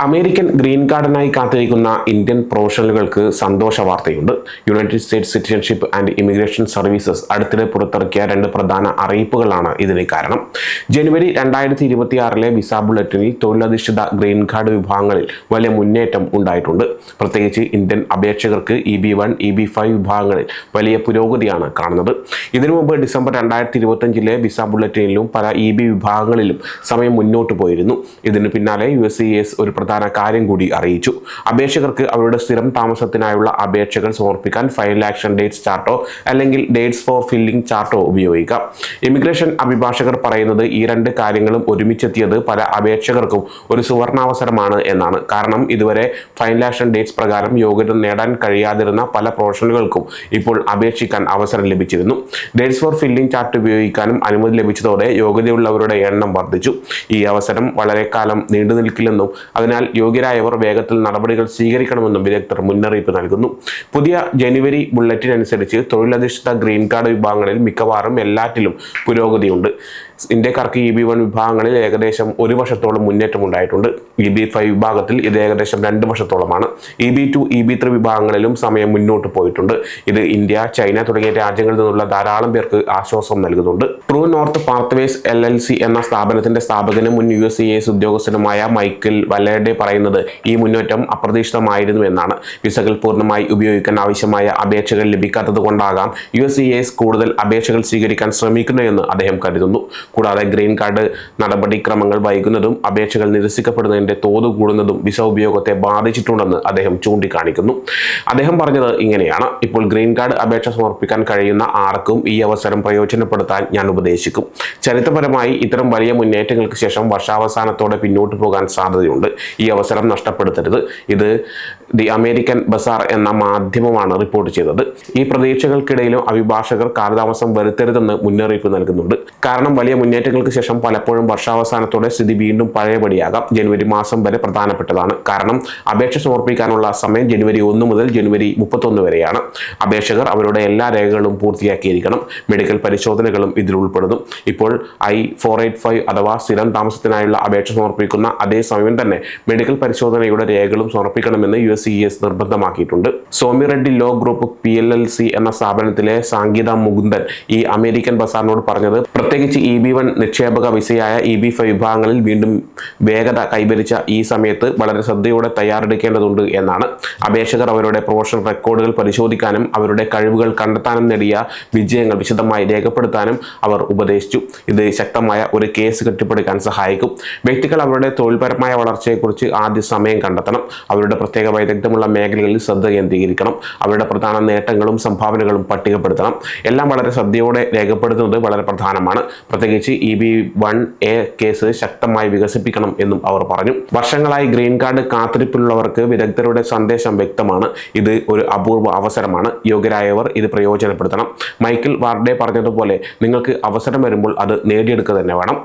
American green കാർഡിനായി കാത്തിരിക്കുന്ന Indian പ്രൊഫഷണലുകൾക്ക് സന്തോഷ വാർത്തയുണ്ട്. United States Citizenship and Immigration Services അടുത്തിടെ പുറത്തിറക്കിയ രണ്ട് പ്രധാന അറിയിപ്പുകളാണ് ഇതിന് കാരണം. ജനുവരി 2026 വിസ ബുള്ളറ്റിനിൽ തൊഴിലധിഷ്ഠിത ഗ്രീൻ കാർഡ് വിഭാഗങ്ങളിൽ വലിയ മുന്നേറ്റം ഉണ്ടായിട്ടുണ്ട്. പ്രത്യേകിച്ച് ഇന്ത്യൻ അപേക്ഷകർക്ക് EB1, EB5 വിഭാഗങ്ങളിൽ വലിയ പുരോഗതിയാണ് കാണുന്നത്. ഇതിനു മുമ്പ് ഡിസംബർ 2025 വിസ ബുള്ളറ്റിനിലും പല EB വിഭാഗങ്ങളിലും സമയം മുന്നോട്ട് പോയിരുന്നു. ഇതിന് പിന്നാലെ USCIS ഒരു പ്രധാന കാര്യം കൂടി അറിയിച്ചു. അപേക്ഷകർക്ക് അവരുടെ സ്ഥിരം താമസത്തിനായുള്ള അപേക്ഷകൾ സമർപ്പിക്കാൻ ഫൈനൽ ആക്ഷൻ ഡേറ്റ്സ് ചാർട്ടോ അല്ലെങ്കിൽ ഡേറ്റ്സ് ഫോർ ഫില്ലിംഗ് ചാർട്ടോ ഉപയോഗിക്കാം. ഇമിഗ്രേഷൻ അഭിഭാഷകർ പറയുന്നത് ഈ രണ്ട് കാര്യങ്ങളും ഒരുമിച്ചെത്തിയത് പല അപേക്ഷകർക്കും ഒരു സുവർണാവസരമാണ് എന്നാണ്. കാരണം ഇതുവരെ ഫൈനൽ ആക്ഷൻ ഡേറ്റ്സ് പ്രകാരം യോഗ്യത നേടാൻ കഴിയാതിരുന്ന പല പ്രൊഫഷണലുകൾക്കും ഇപ്പോൾ അപേക്ഷിക്കാൻ അവസരം ലഭിച്ചിരുന്നു. ഡേറ്റ്സ് ഫോർ ഫില്ലിംഗ് ചാർട്ട് ഉപയോഗിക്കാനും അനുമതി ലഭിച്ചതോടെ യോഗ്യതയുള്ളവരുടെ എണ്ണം വർദ്ധിച്ചു. ഈ അവസരം വളരെ കാലം നീണ്ടു നിൽക്കില്ലെന്നും അതിനാൽ യോഗ്യരായവർ വേഗത്തിൽ നടപടികൾ സ്വീകരിക്കണമെന്നും വിദഗ്ധർ മുന്നറിയിപ്പ് നൽകുന്നു. പുതിയ ജനുവരി ബുള്ളറ്റിൻ അനുസരിച്ച് തൊഴിലധിഷ്ഠിത ഗ്രീൻ കാർഡ് വിഭാഗങ്ങളിൽ മിക്കവാറും എല്ലാറ്റിലും പുരോഗതിയുണ്ട്. ഇന്ത്യക്കാർക്ക് EB1 വിഭാഗങ്ങളിൽ ഏകദേശം 1 വർഷത്തോളം മുന്നേറ്റം ഉണ്ടായിട്ടുണ്ട്. EB5 വിഭാഗത്തിൽ ഇത് ഏകദേശം 2 വർഷത്തോളമാണ്. EB2, EB3 വിഭാഗങ്ങളിലും സമയം മുന്നോട്ട് പോയിട്ടുണ്ട്. ഇത് ഇന്ത്യ, ചൈന തുടങ്ങിയ രാജ്യങ്ങളിൽ നിന്നുള്ള ധാരാളം പേർക്ക് ആശ്വാസം നൽകുന്നുണ്ട്. ട്രൂ നോർത്ത് പാത്വേസ് LLC എന്ന സ്ഥാപനത്തിന്റെ സ്ഥാപകനും മുൻ USCIS ഉദ്യോഗസ്ഥനുമായ മൈക്കിൾ വലേഡെ പറയുന്നത് ഈ മുന്നേറ്റം അപ്രതീക്ഷിതമായിരുന്നു എന്നാണ്. വിസകൾ പൂർണ്ണമായി ഉപയോഗിക്കാൻ ആവശ്യമായ അപേക്ഷകൾ ലഭിക്കാത്തത് കൊണ്ടാകാം USCIS കൂടുതൽ അപേക്ഷകൾ സ്വീകരിക്കാൻ ശ്രമിക്കുന്നതെന്ന് അദ്ദേഹം കരുതുന്നു. കൂടാതെ ഗ്രീൻ കാർഡ് നടപടിക്രമങ്ങൾ വൈകുന്നതും അപേക്ഷകൾ നിരസിക്കപ്പെടുന്നതിന്റെ തോത് കൂടുന്നതും വിസ ഉപയോഗത്തെ ബാധിച്ചിട്ടുണ്ടെന്ന് അദ്ദേഹം ചൂണ്ടിക്കാണിക്കുന്നു. അദ്ദേഹം പറഞ്ഞത് ഇങ്ങനെയാണ്: ഇപ്പോൾ ഗ്രീൻ കാർഡ് അപേക്ഷ സമർപ്പിക്കാൻ കഴിയുന്ന ആർക്കും ഈ അവസരം പ്രയോജനപ്പെടുത്താൻ ഞാൻ ഉപദേശിക്കും. ചരിത്രപരമായി ഇത്തരം വലിയ മുന്നേറ്റങ്ങൾക്ക് ശേഷം വർഷാവസാനത്തോടെ പിന്നോട്ട് പോകാൻ സാധ്യതയുണ്ട്. ഈ അവസരം നഷ്ടപ്പെടുത്തരുത്. ഇത് ദി അമേരിക്കൻ ബസാർ എന്ന മാധ്യമമാണ് റിപ്പോർട്ട് ചെയ്തത്. ഈ പ്രതീക്ഷകൾക്കിടയിലും അഭിഭാഷകർ കാലതാമസം വരുത്തരുതെന്ന് മുന്നറിയിപ്പ് നൽകുന്നുണ്ട്. കാരണം വലിയ മുന്നേറ്റങ്ങൾക്ക് ശേഷം പലപ്പോഴും വർഷാവസാനത്തോടെ സ്ഥിതി വീണ്ടും പഴയപടിയാകാം. ജനുവരി മാസം വരെ പ്രധാനപ്പെട്ടതാണ്. കാരണം അപേക്ഷ സമർപ്പിക്കാനുള്ള സമയം ജനുവരി 1 മുതൽ ജനുവരി 31 വരെയാണ്. അപേക്ഷകർ അവരുടെ എല്ലാ രേഖകളും പൂർത്തിയാക്കിയിരിക്കണം. മെഡിക്കൽ പരിശോധനകളും ഇതിൽ ഉൾപ്പെടുന്നു. ഇപ്പോൾ I-485 അഥവാ സ്ഥിരം താമസത്തിനായുള്ള അപേക്ഷ സമർപ്പിക്കുന്ന അതേ സമയം തന്നെ മെഡിക്കൽ പരിശോധനയുടെ രേഖകളും സമർപ്പിക്കണമെന്ന് USCIS നിർബന്ധമാക്കിയിട്ടുണ്ട്. Somi Reddy law group PLLC എന്ന സ്ഥാപനത്തിലെ സാംഗീത മുകുന്ദൻ ഈ അമേരിക്കൻ ബസാറിനോട് പറഞ്ഞത്, പ്രത്യേകിച്ച് EB1 നിക്ഷേപക വിസയായ EB5 വിഭാഗങ്ങളിൽ വീണ്ടും വേഗത കൈവരിച്ച ഈ സമയത്ത് വളരെ ശ്രദ്ധയോടെ തയ്യാറെടുക്കേണ്ടതുണ്ട് എന്നാണ്. അപേക്ഷകർ അവരുടെ പ്രൊഫഷണൽ റെക്കോർഡുകൾ പരിശോധിക്കാനും അവരുടെ കഴിവുകൾ കണ്ടെത്താനും നേടിയ വിജയങ്ങൾ വിശദമായി രേഖപ്പെടുത്താനും അവർ ഉപദേശിച്ചു. ഇത് ശക്തമായ ഒരു കേസ് കെട്ടിപ്പടുക്കാൻ സഹായിക്കും. വ്യക്തികൾ അവരുടെ തൊഴിൽപരമായ വളർച്ചയെക്കുറിച്ച് ആദ്യ സമയം കണ്ടെത്തണം. അവരുടെ പ്രത്യേക വൈദഗ്ധ്യമുള്ള മേഖലകളിൽ ശ്രദ്ധ കേന്ദ്രീകരിക്കണം. അവരുടെ പ്രധാന നേട്ടങ്ങളും സംഭാവനകളും പട്ടികപ്പെടുത്തണം. എല്ലാം വളരെ ശ്രദ്ധയോടെ രേഖപ്പെടുത്തുന്നത് വളരെ പ്രധാനമാണ്. പ്രത്യേകിച്ച് EB1A കേസ് ശക്തമായി വികസിപ്പിക്കണം എന്നും അവർ പറഞ്ഞു. വർഷങ്ങളായി ഗ്രീൻ കാർഡ് കാത്തിരിപ്പിലുള്ളവർക്ക് വിദഗ്ധരുടെ സന്ദേശം വ്യക്തമാണ്. ഇത് ഒരു അപൂർവ അവസരമാണ്. യോഗ്യരായവർ ഇത് പ്രയോജനപ്പെടുത്തണം. മൈക്കിൾ വാർഡെ പറഞ്ഞതുപോലെ നിങ്ങൾക്ക് അവസരം വരുമ്പോൾ അത് നേടിയെടുക്കുക തന്നെ വേണം.